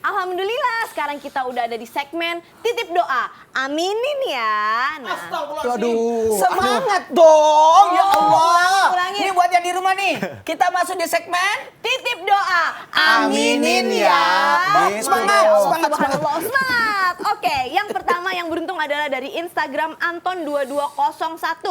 Alhamdulillah sekarang kita udah ada di segmen titip doa. Aminin ya. Nah. Aduh, semangat dong, ya Allah. Ulangin. Ini buat yang di rumah nih. Kita masuk di segmen Titip doa. Aminin ya. Semangat, semangat, Subhanallah, semangat. Oke, yang pertama yang beruntung adalah dari Instagram Anton2201.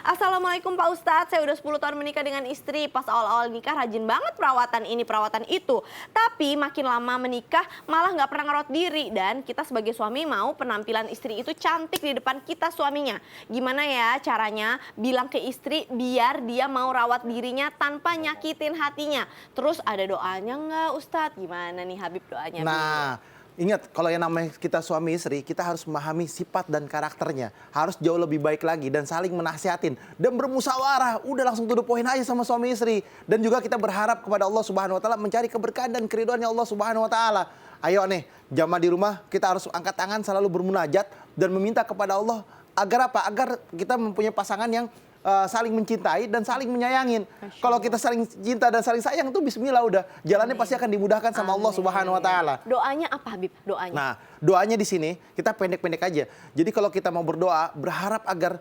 Assalamualaikum Pak Ustadz, saya udah 10 tahun menikah dengan istri. Pas awal-awal nikah rajin banget perawatan ini, perawatan itu. Tapi makin lama menikah malah nggak pernah ngerot diri. Dan kita sebagai suami mau penampilan istri itu cantik di depan kita suaminya. Gimana ya caranya bilang ke istri biar dia mau rawat dirinya tanpa nyakitin hatinya. Terus ada doanya nggak Ustadz? Gimana nih Habib doanya? Nah, ingat kalau yang namanya kita suami istri, kita harus memahami sifat dan karakternya. Harus jauh lebih baik lagi dan saling menasihatin dan bermusyawarah. Udah langsung to the point aja sama suami istri. Dan juga kita berharap kepada Allah Subhanahu wa taala mencari keberkahan dan keridhaannya Allah Subhanahu wa taala. Ayo nih, jamaah di rumah kita harus angkat tangan selalu bermunajat dan meminta kepada Allah agar apa? Agar kita mempunyai pasangan yang saling mencintai dan saling menyayangin. Kalau kita saling cinta dan saling sayang tuh bismillah udah jalannya pasti akan dimudahkan sama Allah Subhanahu wa taala. Doanya apa Habib? Doanya. Nah, doanya di sini kita pendek-pendek aja. Jadi kalau kita mau berdoa, berharap agar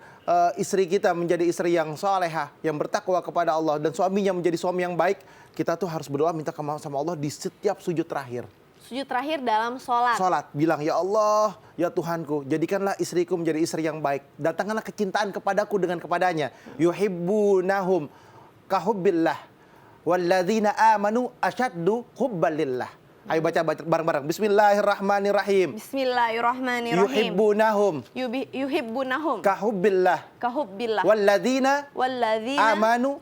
istri kita menjadi istri yang salehah, yang bertakwa kepada Allah dan suaminya menjadi suami yang baik, kita tuh harus berdoa minta sama Allah di setiap sujud terakhir. Sujud terakhir dalam sholat. Sholat, bilang ya Allah, ya Tuhanku, jadikanlah istriku menjadi istri yang baik. Datangkanlah kecintaan kepadaku dengan kepadanya. Yuhibbunahum kahubbillah. Walladzina amanu asyaddu hubbalillah. Ayo baca bareng-bareng. Bismillahirrahmanirrahim. Bismillahirrahmanirrahim. Yuhibbunahum Yuhibbunahum. kahubbillah. Kahubbillah. Walladzina Walladzina amanu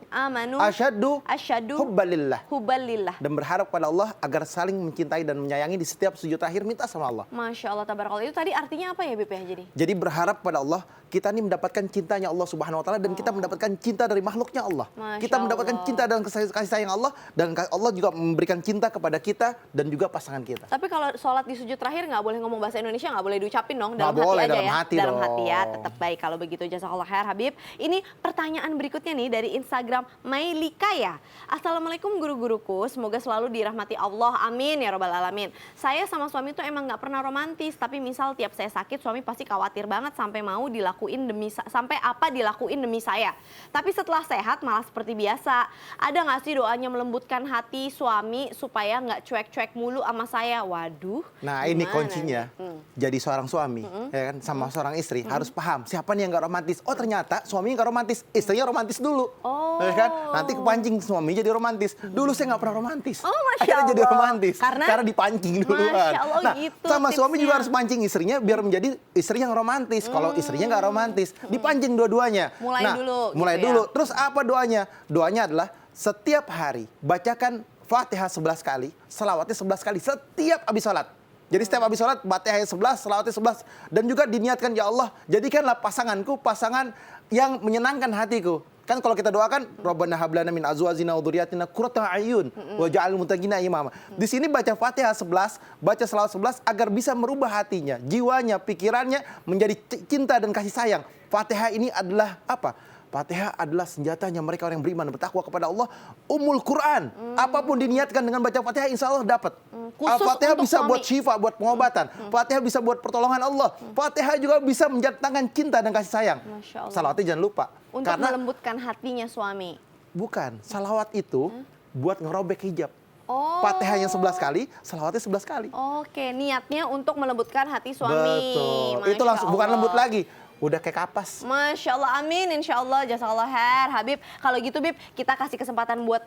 asyaddu asyaddu hubbalillah. hubbalillah. Dan berharap pada Allah agar saling mencintai dan menyayangi di setiap sujud akhir minta sama Allah. Masya Allah, tabarakallah. Itu tadi artinya apa ya Bip ya jadi? Jadi berharap pada Allah, kita ini mendapatkan cintanya Allah Subhanahu wa taala dan kita mendapatkan cinta dari makhluknya Allah. Masya Kita mendapatkan Allah. cinta dan kasih sayang Allah dan Allah juga memberikan cinta kepada kita dan juga pasangan kita. Tapi kalau sholat di sujud terakhir nggak boleh ngomong bahasa Indonesia, nggak boleh diucapin dong. Nggak Dalam hati boleh, aja dalam ya. hati Dalam hati ya, dong. tetap baik kalau begitu. Jazakallah khair Habib. Ini pertanyaan berikutnya nih dari Instagram Mailikaya. Assalamualaikum guru-guruku, semoga selalu dirahmati Allah. Amin ya robbal alamin. Saya sama suami tuh emang nggak pernah romantis, tapi misal tiap saya sakit suami pasti khawatir banget sampai mau dilakuin sampai apa dilakuin demi saya. Tapi setelah sehat malah seperti biasa. Ada nggak sih doanya melembutkan hati suami supaya nggak cuek-cuek mulu sama saya? Waduh. Nah ini gimana kuncinya, nih? jadi seorang suami ya kan sama seorang istri harus paham siapa nih yang nggak romantis. Oh ternyata suaminya nggak romantis, istrinya romantis dulu. Oh. Ya kan? Nanti kepancing suami jadi romantis. Dulu saya nggak pernah romantis. Oh, Masya Akhirnya jadi Allah. romantis. Karena dipancing duluan. Masya Allah, Nah gitu sama suami tipsnya. juga harus pancing istrinya biar menjadi istri yang romantis. Kalau istrinya nggak romantis, dipancing dua-duanya. Mulai dulu Mulai gitu ya. dulu. Terus apa doanya? Doanya adalah setiap hari bacakan Fatihah 11 kali, selawatnya 11 kali setiap habis sholat. Jadi setiap habis sholat, Fatihah 11, selawatnya 11. Dan juga diniatkan, ya Allah, jadikanlah pasanganku pasangan yang menyenangkan hatiku. Kan kalau kita doakan, Rabbana hablana min azwajina wa dzurriyyatina qurrata a'yun waj'alna muttaqina imama. Di sini baca Fatihah 11, baca selawat 11 agar bisa merubah hatinya, jiwanya, pikirannya menjadi cinta dan kasih sayang. Fatihah ini adalah apa? Fatihah adalah senjatanya mereka orang yang beriman dan bertakwa kepada Allah. Ummul Quran. Apapun diniatkan dengan baca Fatihah insya Allah dapat. Khusus Fatihah untuk bisa suami. buat syifa, buat pengobatan. Fatihah bisa buat pertolongan Allah. Fatihah juga bisa mendatangkan cinta dan kasih sayang. Masya Allah. Salawatnya jangan lupa. Untuk Karena melembutkan hatinya suami. bukan, salawat itu buat ngerobek hijab. Oh. Fatihahnya 11 kali, salawatnya 11 kali. Oke, niatnya untuk melembutkan hati suami. Betul. Masya Itu langsung bukan Allah. lembut lagi. Udah kayak kapas. Masya Allah, amin, insya Allah, jazakallah khair. Habib, kalau gitu Bib, kita kasih kesempatan buat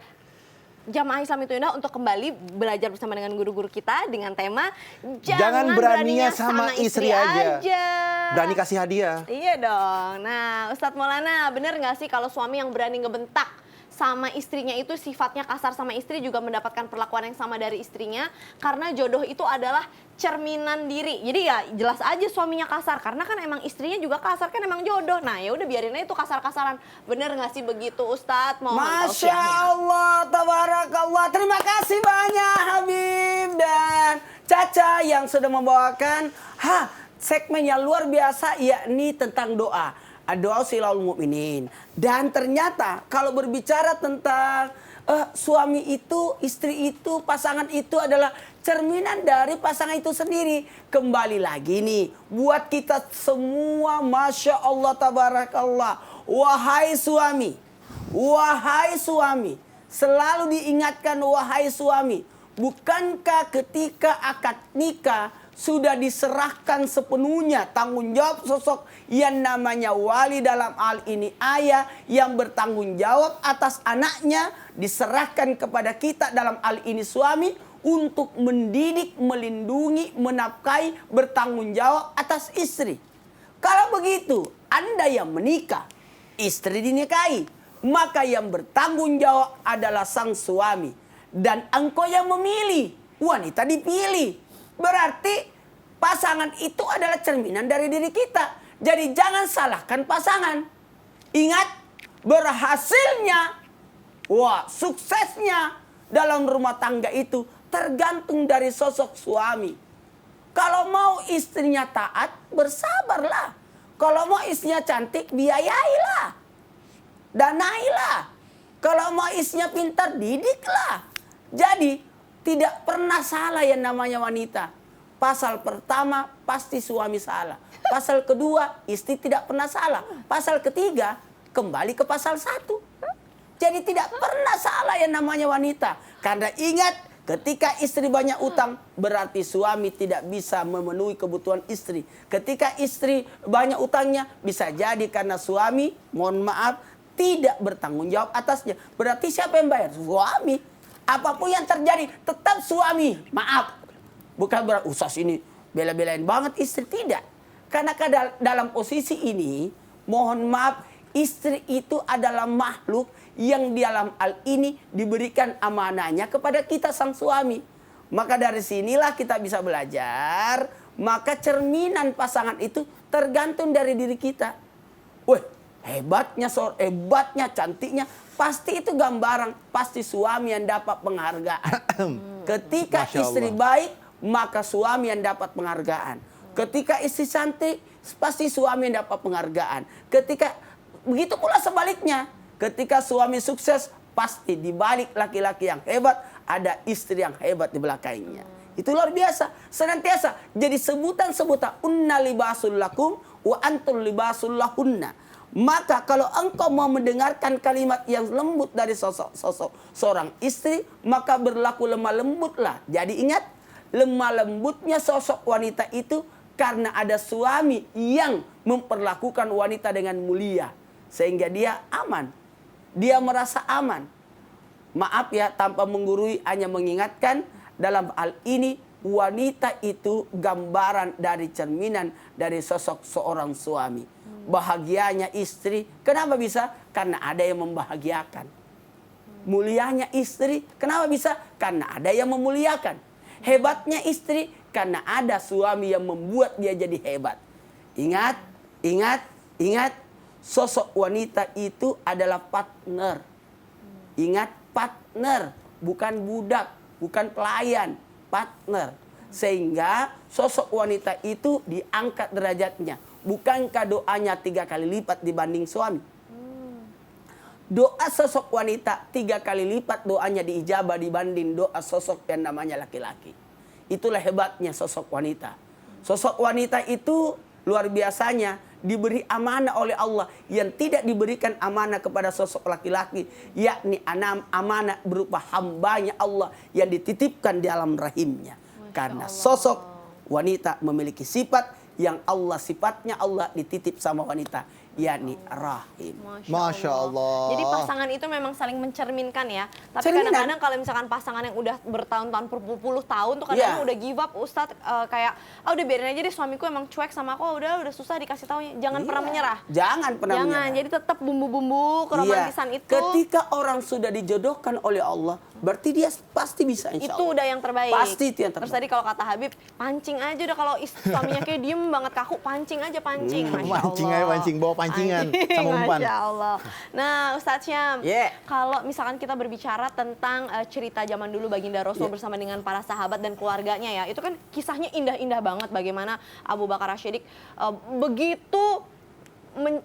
Jamaah Islam itu Indah untuk kembali belajar bersama dengan guru-guru kita dengan tema Jangan beraninya sama istri aja. Berani kasih hadiah. Iya dong. Nah, Ustadz Maulana, bener nggak sih kalau suami yang berani ngebentak sama istrinya itu sifatnya kasar sama istri juga mendapatkan perlakuan yang sama dari istrinya karena jodoh itu adalah cerminan diri. Jadi ya jelas aja suaminya kasar karena kan emang istrinya juga kasar kan emang jodoh. Nah ya udah biarin aja itu kasar-kasaran. Bener nggak sih begitu Ustadz? Mohon Masya tausiahnya. Allah, tabarakallah. Terima kasih banyak Habib dan Caca yang sudah membawakan segmen yang luar biasa yakni tentang doa. Doa silahul mu'minin. Dan ternyata kalau berbicara tentang suami itu, istri itu, pasangan itu adalah cerminan dari pasangan itu sendiri. Kembali lagi nih, buat kita semua, Masya Allah, Tabarakallah. Wahai suami, selalu diingatkan wahai suami. Bukankah ketika akad nikah sudah diserahkan sepenuhnya tanggung jawab sosok yang namanya wali, dalam hal ini ayah yang bertanggung jawab atas anaknya, diserahkan kepada kita dalam hal ini suami untuk mendidik, melindungi, menafkahi, bertanggung jawab atas istri. Kalau begitu, Anda yang menikah, istri dinikahi, maka yang bertanggung jawab adalah sang suami. Dan engkau yang memilih, wanita dipilih. Berarti pasangan itu adalah cerminan dari diri kita. Jadi jangan salahkan pasangan. Ingat, berhasilnya, suksesnya dalam rumah tangga itu tergantung dari sosok suami. Kalau mau istrinya taat, bersabarlah. Kalau mau istrinya cantik, biayailah. Danailah. Kalau mau istrinya pintar, didiklah. Jadi tidak pernah salah yang namanya wanita. Pasal pertama pasti suami salah. Pasal kedua istri tidak pernah salah. Pasal ketiga kembali ke pasal 1. Jadi tidak pernah salah yang namanya wanita. Karena ingat, ketika istri banyak utang berarti suami tidak bisa memenuhi kebutuhan istri. Ketika istri banyak utangnya bisa jadi karena suami, mohon maaf, tidak bertanggung jawab atasnya. Berarti siapa yang bayar? Suami. Apapun yang terjadi tetap suami. Maaf. Bukan berarti usas ini bela-belain banget istri. Tidak. Karena dalam posisi ini, mohon maaf, istri itu adalah makhluk yang di dalam hal ini diberikan amanahnya kepada kita sang suami. Maka dari sinilah kita bisa belajar. Maka cerminan pasangan itu tergantung dari diri kita. Wih, hebatnya, cantiknya. Pasti itu gambaran, pasti suami yang dapat penghargaan. Ketika istri baik, maka suami yang dapat penghargaan. Ketika istri cantik, pasti suami yang dapat penghargaan. Ketika begitu pula sebaliknya, ketika suami sukses, pasti di balik laki-laki yang hebat ada istri yang hebat di belakangnya. Itu luar biasa. Senantiasa jadi sebutan-sebutan unna libasul lakum wa antum libasul lahunna. Maka kalau engkau mau mendengarkan kalimat yang lembut dari sosok seorang istri, maka berlaku lemah lembutlah. Jadi ingat, lemah lembutnya sosok wanita itu karena ada suami yang memperlakukan wanita dengan mulia. Sehingga dia aman. Dia merasa aman. Maaf ya, tanpa menggurui, hanya mengingatkan dalam hal ini wanita itu gambaran dari cerminan dari sosok seorang suami. Bahagianya istri, kenapa bisa? Karena ada yang membahagiakan. Mulianya istri, kenapa bisa? Karena ada yang memuliakan. Hebatnya istri, karena ada suami yang membuat dia jadi hebat. Ingat, ingat, ingat, sosok wanita itu adalah partner. Ingat, partner, bukan budak, bukan pelayan, partner. Sehingga sosok wanita itu diangkat derajatnya. Bukankah doanya 3 kali lipat dibanding suami? Doa sosok wanita 3 kali lipat doanya diijabah dibanding doa sosok yang namanya laki-laki. Itulah hebatnya sosok wanita. Sosok wanita itu luar biasanya diberi amanah oleh Allah yang tidak diberikan amanah kepada sosok laki-laki, yakni amanah berupa hambanya Allah yang dititipkan di dalam rahimnya. Karena sosok wanita memiliki sifat yang Allah, sifatnya Allah dititip sama wanita, yakni rahim. Masya Allah. Jadi pasangan itu memang saling mencerminkan ya. Tapi kadang-kadang kalau misalkan pasangan yang udah bertahun-tahun, berpuluh tahun tuh kadang-kadang udah give up, Ustadz, kayak udah biarin aja deh, suamiku emang cuek sama aku, udah susah dikasih taunya. Jangan pernah menyerah. Jangan pernah menyerah. Jadi tetap bumbu-bumbu keromantisan itu. Ketika orang sudah dijodohkan oleh Allah, berarti dia pasti bisa, insya Allah. Itu udah yang terbaik. Pasti itu yang terbaik. Terus tadi kalau kata Habib, pancing aja udah, kalau suaminya kayak diem banget kaku, pancing aja, pancing. Masya Allah. Mancing aja, pancing, bawa pancingan sama umpan. Masya Allah. Nah, Ustadz Syam, Yeah. kalau misalkan kita berbicara tentang cerita zaman dulu Baginda Rasul bersama dengan para sahabat dan keluarganya ya, itu kan kisahnya indah-indah banget bagaimana Abu Bakar As-Siddiq begitu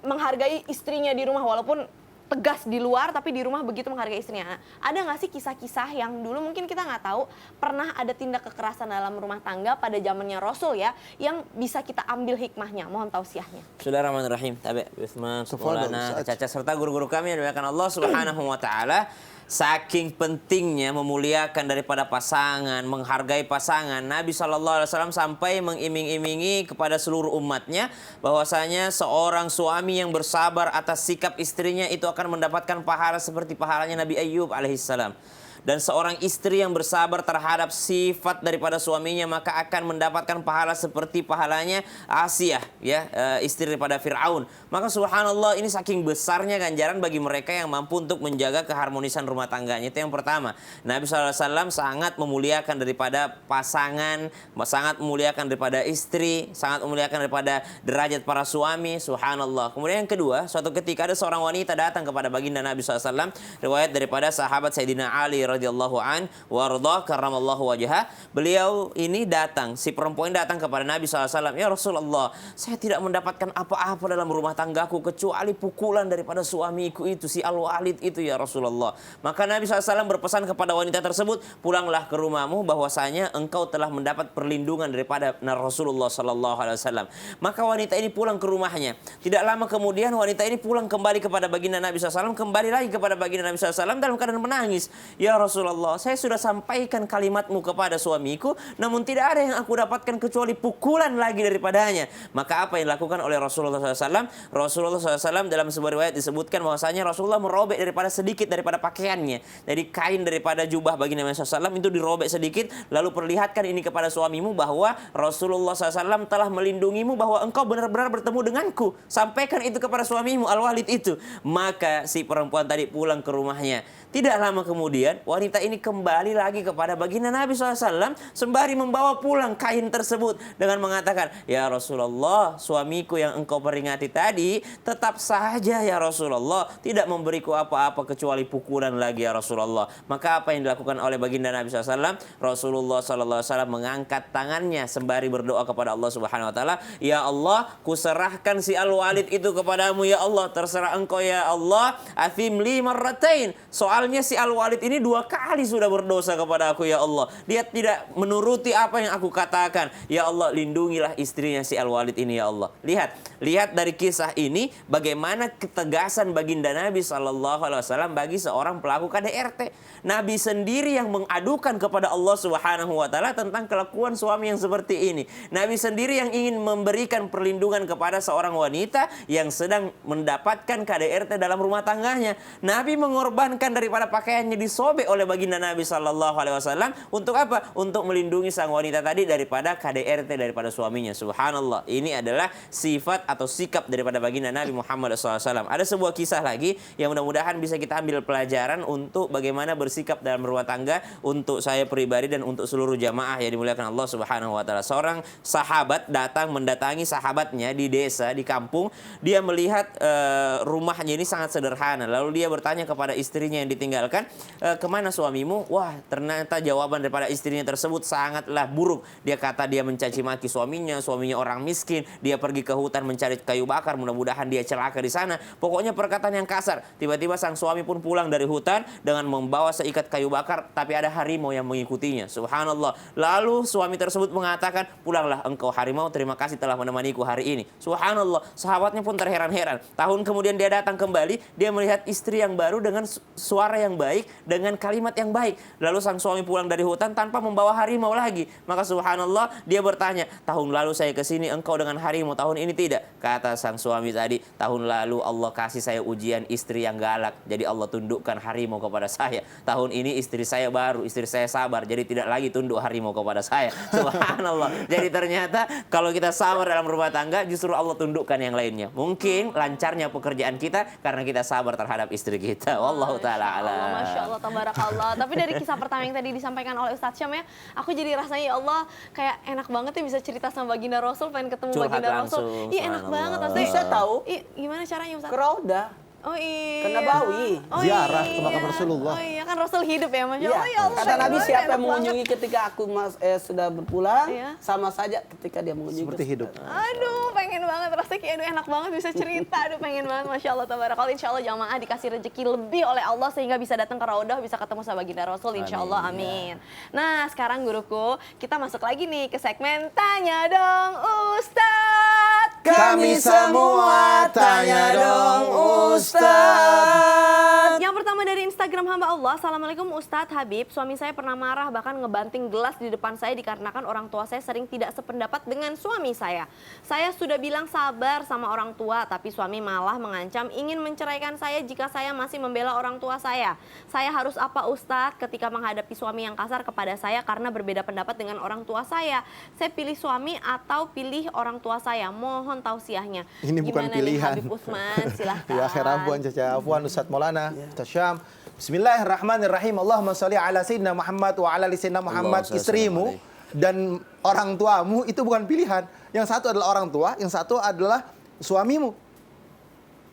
menghargai istrinya di rumah, walaupun tegas di luar tapi di rumah begitu menghargai istrinya. Nah, ada nggak sih kisah-kisah yang dulu mungkin kita nggak tahu pernah ada tindak kekerasan dalam rumah tangga pada zamannya Rasul ya, yang bisa kita ambil hikmahnya? Mohon tausiahnya. Bismillahirrahmanirrahim. Tabi Utsman, Tafadhal, Maulana, Ustaz. Caca serta guru-guru kami yang dimuliakan Allah Subhanahu wa taala. Saking pentingnya memuliakan daripada pasangan, menghargai pasangan, Nabi SAW sampai mengiming-imingi kepada seluruh umatnya bahwasanya seorang suami yang bersabar atas sikap istrinya itu akan mendapatkan pahala seperti pahalanya Nabi Ayyub alaihissalam. Dan seorang istri yang bersabar terhadap sifat daripada suaminya maka akan mendapatkan pahala seperti pahalanya Asiyah, ya, istri daripada Fir'aun. Maka subhanallah, ini saking besarnya ganjaran bagi mereka yang mampu untuk menjaga keharmonisan rumah tangganya. Itu yang pertama. Nabi SAW sangat memuliakan daripada pasangan, sangat memuliakan daripada istri, sangat memuliakan daripada derajat para suami. Subhanallah. Kemudian yang kedua, suatu ketika ada seorang wanita datang kepada baginda Nabi SAW, riwayat daripada sahabat Sayyidina Ali radhiyallahu an warda karramallahu wajhah. Beliau ini datang, si perempuan datang kepada Nabi SAW, ya Rasulullah, saya tidak mendapatkan apa-apa dalam rumah tanggaku kecuali pukulan daripada suamiku itu, si Al-Walid itu ya Rasulullah. Maka Nabi SAW berpesan kepada wanita tersebut, pulanglah ke rumahmu bahwasanya engkau telah mendapat perlindungan daripada Rasulullah SAW. Maka wanita ini pulang ke rumahnya. Tidak lama kemudian wanita ini pulang kembali kepada baginda Nabi SAW, kembali lagi kepada baginda Nabi SAW dalam keadaan menangis. Ya Rasulullah, saya sudah sampaikan kalimatmu kepada suamiku, namun tidak ada yang aku dapatkan kecuali pukulan lagi daripadanya. Maka apa yang dilakukan oleh Rasulullah SAW? Rasulullah SAW dalam sebuah riwayat disebutkan bahwasanya Rasulullah merobek daripada sedikit daripada pakaiannya. Jadi kain daripada jubah baginda Nabi SAW itu dirobek sedikit, lalu perlihatkan ini kepada suamimu bahwa Rasulullah SAW telah melindungimu, bahwa engkau benar-benar bertemu denganku. Sampaikan itu kepada suamimu, Al-Walid itu. Maka si perempuan tadi pulang ke rumahnya. Tidak lama kemudian, wanita ini kembali lagi kepada baginda Nabi SAW sembari membawa pulang kain tersebut dengan mengatakan, ya Rasulullah, suamiku yang engkau peringati tadi tetap saja ya Rasulullah tidak memberiku apa-apa kecuali pukulan lagi ya Rasulullah. Maka apa yang dilakukan oleh baginda Nabi SAW? Rasulullah SAW mengangkat tangannya sembari berdoa kepada Allah Subhanahu Wa Taala, ya Allah, kuserahkan si Al-Walid itu kepadamu ya Allah, terserah engkau ya Allah, athim li marratain. Soalnya si Al-Walid ini 2 kali sudah berdosa kepada aku ya Allah. Dia tidak menuruti apa yang aku katakan. Ya Allah, lindungilah istrinya si Al-Walid ini ya Allah. Lihat dari kisah ini bagaimana ketegasan baginda Nabi SAW bagi seorang pelaku KDRT. Nabi sendiri yang mengadukan kepada Allah Subhanahu Wa Taala tentang kelakuan suami yang seperti ini. Nabi sendiri yang ingin memberikan perlindungan kepada seorang wanita yang sedang mendapatkan KDRT dalam rumah tangganya. Nabi mengorbankan daripada pakaiannya disobek oleh baginda Nabi SAW untuk apa? Untuk melindungi sang wanita tadi daripada KDRT daripada suaminya. Subhanallah. Ini adalah sifat atau sikap daripada baginda Nabi Muhammad SAW. Ada sebuah kisah lagi yang mudah-mudahan bisa kita ambil pelajaran untuk bagaimana bersikap dalam rumah tangga untuk saya pribadi dan untuk seluruh jamaah yang dimuliakan Allah Subhanahu Wa Taala. Seorang sahabat datang mendatangi sahabatnya di desa, di kampung. Dia melihat rumahnya ini sangat sederhana. Lalu dia bertanya kepada istrinya yang ditinggalkan, kemana suamimu? Wah, ternyata jawaban daripada istrinya tersebut sangatlah buruk. Dia kata dia mencaci maki suaminya orang miskin, dia pergi ke hutan mencari kayu bakar, mudah-mudahan dia celaka di sana. Pokoknya perkataan yang kasar. Tiba-tiba sang suami pun pulang dari hutan dengan membawa seikat kayu bakar, tapi ada harimau yang mengikutinya. Subhanallah. Lalu suami tersebut mengatakan, pulanglah engkau harimau, terima kasih telah menemaniku hari ini. Subhanallah. Sahabatnya pun terheran-heran. Tahun kemudian dia datang kembali, dia melihat istri yang baru dengan suara yang baik, dengan kalimat yang baik. Lalu sang suami pulang dari hutan tanpa membawa harimau lagi. Maka subhanallah, dia bertanya, tahun lalu saya ke sini engkau dengan harimau, tahun ini tidak. Kata sang suami tadi, tahun lalu Allah kasih saya ujian istri yang galak, jadi Allah tundukkan harimau kepada saya. Tahun ini istri saya baru, istri saya sabar, jadi tidak lagi tunduk harimau kepada saya. Subhanallah. Jadi ternyata kalau kita sabar dalam rumah tangga, justru Allah tundukkan yang lainnya. Mungkin lancarnya pekerjaan kita karena kita sabar terhadap istri kita. Wallahu ta'ala alam. Masya Allah, tabarakallah. Tapi dari kisah pertama yang tadi disampaikan oleh Ustadz Syam ya, aku jadi rasanya ya Allah kayak enak banget ya bisa cerita sama baginda Rasul, pengen ketemu Curhat baginda langsung, Rasul. Iya enak subhanallah. banget. Maksudnya, Bisa tahu iya, gimana caranya Ustadz? ke Rauda. Oh iya. Kena bawi. Ziarah ke makam Rasulullah. Oh iya, kan Rasul hidup ya, Masya Iya. Allah. Ya Allah, Kata enak Nabi banget, siapa enak yang mengunjungi banget. ketika aku sudah berpulang, Iya. sama saja ketika dia mengunjungi. Seperti hidup. Aduh, pengen banget. Rasanya kayak aduh enak banget bisa cerita. Aduh, pengen banget. Masya Allah, tabarakallah. Insya Allah jamaah dikasih rezeki lebih oleh Allah sehingga bisa datang ke Raudhah, bisa ketemu sama baginda Rasul. Insya Allah, amin. Nah, sekarang guruku, kita masuk lagi nih ke segmen Tanya Dong Ustadz. Kami semua tanya dong Ustaz. Yang pertama dari Instagram hamba Allah. Assalamualaikum Ustadz Habib. Suami saya pernah marah bahkan ngebanting gelas di depan saya dikarenakan orang tua saya sering tidak sependapat dengan suami saya. Saya sudah bilang sabar sama orang tua, tapi suami malah mengancam ingin menceraikan saya jika saya masih membela orang tua saya. Saya harus apa Ustadz ketika menghadapi suami yang kasar kepada saya karena berbeda pendapat dengan orang tua saya? Saya pilih suami atau pilih orang tua saya? Mohon tausiahnya. Ini bukan Gimana nih, pilihan. Habib Utsman, silahkan. Ya akhir Afwan, Caca Afwan, Ustadz Maulana, Ustadz Syam. Bismillahirrahmanirrahim. Allahumma sholli ala Sayyidina Muhammad wa ala ali Sayyidina Muhammad. Allahumma Istrimu sholli dan orang tuamu itu bukan pilihan. Yang satu adalah orang tua, yang satu adalah suamimu.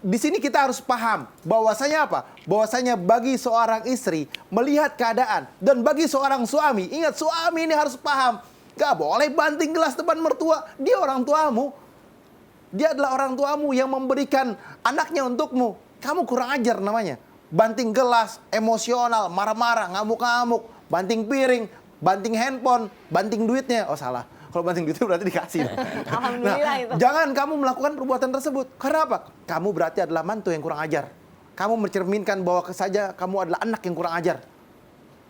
Di sini kita harus paham bahwasanya apa? Bahwasanya bagi seorang istri melihat keadaan dan bagi seorang suami, ingat suami ini harus paham. Gak boleh banting gelas depan mertua. Dia orang tuamu. Dia adalah orang tuamu yang memberikan anaknya untukmu. Kamu kurang ajar namanya. Banting gelas, emosional, marah-marah, ngamuk-ngamuk, banting piring, banting handphone, banting duitnya. Oh salah. Kalau banting duitnya berarti dikasih. Alhamdulillah itu. Jangan kamu melakukan perbuatan tersebut. Karena apa? Kamu berarti adalah mantu yang kurang ajar. Kamu mencerminkan bahwa saja kamu adalah anak yang kurang ajar.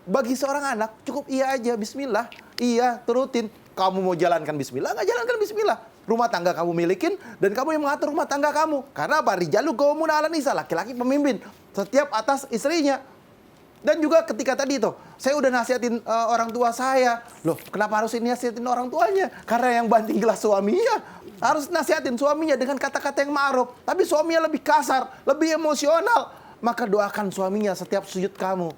Bagi seorang anak cukup iya aja, bismillah. Iya, turutin. Kamu mau jalankan bismillah, nggak jalankan bismillah. Rumah tangga kamu milikin dan kamu yang mengatur rumah tangga kamu. Karena apa? Rijalu qawwamuna 'alan nisa, laki-laki pemimpin setiap atas istrinya. Dan juga ketika tadi tuh, saya udah nasihatin orang tua saya. Loh, kenapa harus nasihatin orang tuanya? Karena yang banting gelas suaminya. Harus nasihatin suaminya dengan kata-kata yang ma'ruf. Tapi suaminya lebih kasar, lebih emosional. Maka doakan suaminya setiap sujud kamu.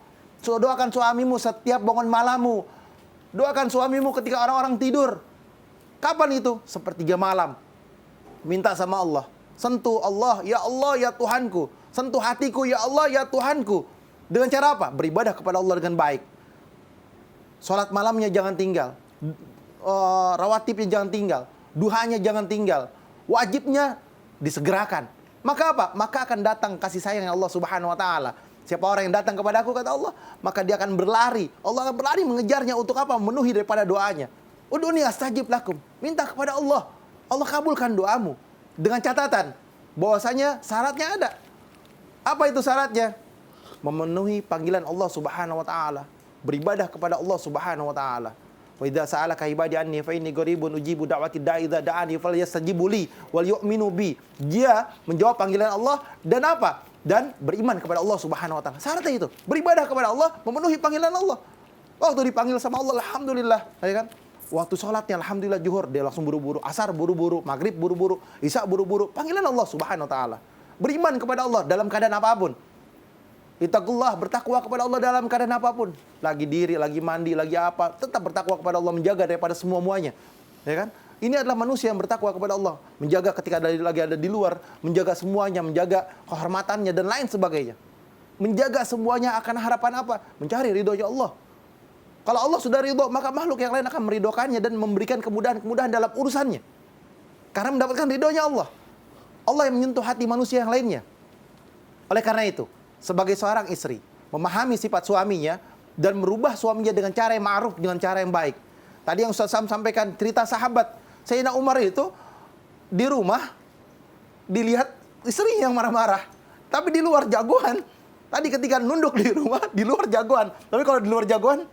Doakan suamimu setiap bangun malammu. Doakan suamimu ketika orang-orang tidur. Kapan itu? Sepertiga malam. Minta sama Allah. Sentuh Allah, ya Tuhanku. Sentuh hatiku, ya Allah, ya Tuhanku. Dengan cara apa? Beribadah kepada Allah dengan baik. Sholat malamnya jangan tinggal. Rawatibnya jangan tinggal. Duhanya jangan tinggal. Wajibnya disegerakan. Maka apa? Maka akan datang kasih sayang Allah Subhanahu wa taala. Siapa orang yang datang kepada aku, kata Allah, maka dia akan berlari. Allah akan berlari mengejarnya untuk apa? Memenuhi daripada doanya. Ud'uni astajib lakum. Minta kepada Allah. Allah kabulkan doamu. Dengan catatan bahwasanya syaratnya ada. Apa itu syaratnya? Memenuhi panggilan Allah Subhanahu wa taala. Beribadah kepada Allah Subhanahu wa taala. Wa idza sa'alaka ibadi anni fa inni qaribun ujibu da'wati da'i idza da'ani falyastajibu li wal yu'minu bi. Dia menjawab panggilan Allah dan apa? Dan beriman kepada Allah Subhanahu wa taala. Syaratnya itu, beribadah kepada Allah, memenuhi panggilan Allah. Waktu dipanggil sama Allah, alhamdulillah, ya kan? Waktu sholatnya alhamdulillah zuhur, dia langsung buru-buru, asar buru-buru, maghrib buru-buru, isya buru-buru. Panggilan Allah Subhanahu wa taala. Beriman kepada Allah dalam keadaan apapun. Ittaqullah, bertakwa kepada Allah dalam keadaan apapun. Lagi diri, lagi mandi, lagi apa, tetap bertakwa kepada Allah, menjaga daripada semua-muanya. Ya kan? Ini adalah manusia yang bertakwa kepada Allah, menjaga ketika lagi ada di luar, menjaga semuanya, menjaga kehormatannya dan lain sebagainya. Menjaga semuanya akan harapan apa? Mencari ridhonya Allah. Kalau Allah sudah ridho, maka makhluk yang lain akan meridhokannya dan memberikan kemudahan-kemudahan dalam urusannya. Karena mendapatkan ridhonya Allah. Allah yang menyentuh hati manusia yang lainnya. Oleh karena itu, sebagai seorang istri, memahami sifat suaminya dan merubah suaminya dengan cara yang ma'ruf, dengan cara yang baik. Tadi yang Ustaz Sam sampaikan cerita sahabat Sayyidina Umar itu di rumah dilihat istri yang marah-marah, tapi di luar jagoan. Tadi ketika nunduk di rumah, di luar jagoan. Tapi kalau di luar jagoan,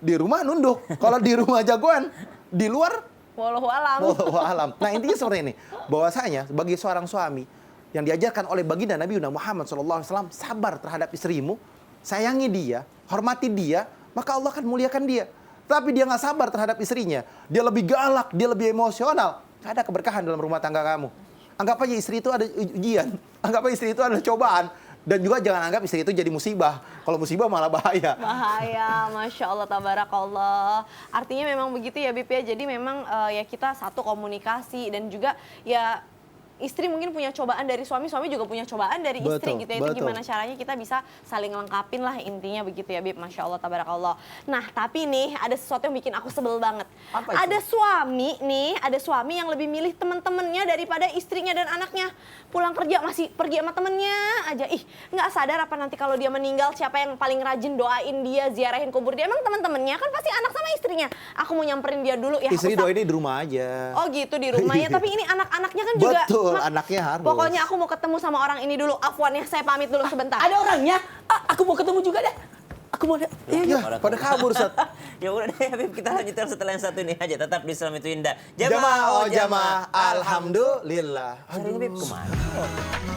di rumah nunduk. Kalau di rumah jagoan, di luar Wallahu alam. wallahu alam. Nah intinya seperti ini, bahwasanya bagi seorang suami yang diajarkan oleh baginda Nabi Muhammad SAW, sabar terhadap istrimu, sayangi dia, hormati dia, maka Allah akan muliakan dia. Tapi dia nggak sabar terhadap istrinya, dia lebih galak, dia lebih emosional, nggak ada keberkahan dalam rumah tangga kamu. Anggap aja istri itu ada ujian, anggap aja istri itu ada cobaan, dan juga jangan anggap istri itu jadi musibah. Kalau musibah malah bahaya. Bahaya, Masya Allah, tabarakallah. Artinya memang begitu ya Bib ya, jadi memang ya kita satu komunikasi dan juga ya istri mungkin punya cobaan dari suami, suami juga punya cobaan dari istri Betul, gitu ya. Itu betul. gimana caranya kita bisa saling lengkapin lah intinya begitu ya Bib. Masya Allah, tabarakallah. Nah tapi nih ada sesuatu yang bikin aku sebel banget. Apa itu? Ada suami nih, ada suami yang lebih milih temen-temennya daripada istrinya dan anaknya. Pulang kerja masih pergi sama temennya aja. Ih, nggak sadar apa nanti kalau dia meninggal siapa yang paling rajin doain dia, ziarahin kubur dia? Emang temen-temennya kan pasti anak sama istrinya. Aku mau nyamperin dia dulu ya. Istri Ustaz. doain ini di rumah aja. Oh gitu di rumah ya, tapi ini anak-anaknya kan juga. Betul, anaknya harus. Pokoknya aku mau ketemu sama orang ini dulu. Afwan ya, saya pamit dulu sebentar. Ada orangnya? Aku mau ketemu juga deh. Aku mau lihat. Ya, pada kabur Ustaz. Ya udah deh Habib, kita lanjutkan setelah yang satu ini aja. Tetap di Islam itu indah. Jamaah, oh jamaah, alhamdulillah. Cari Habib kemana?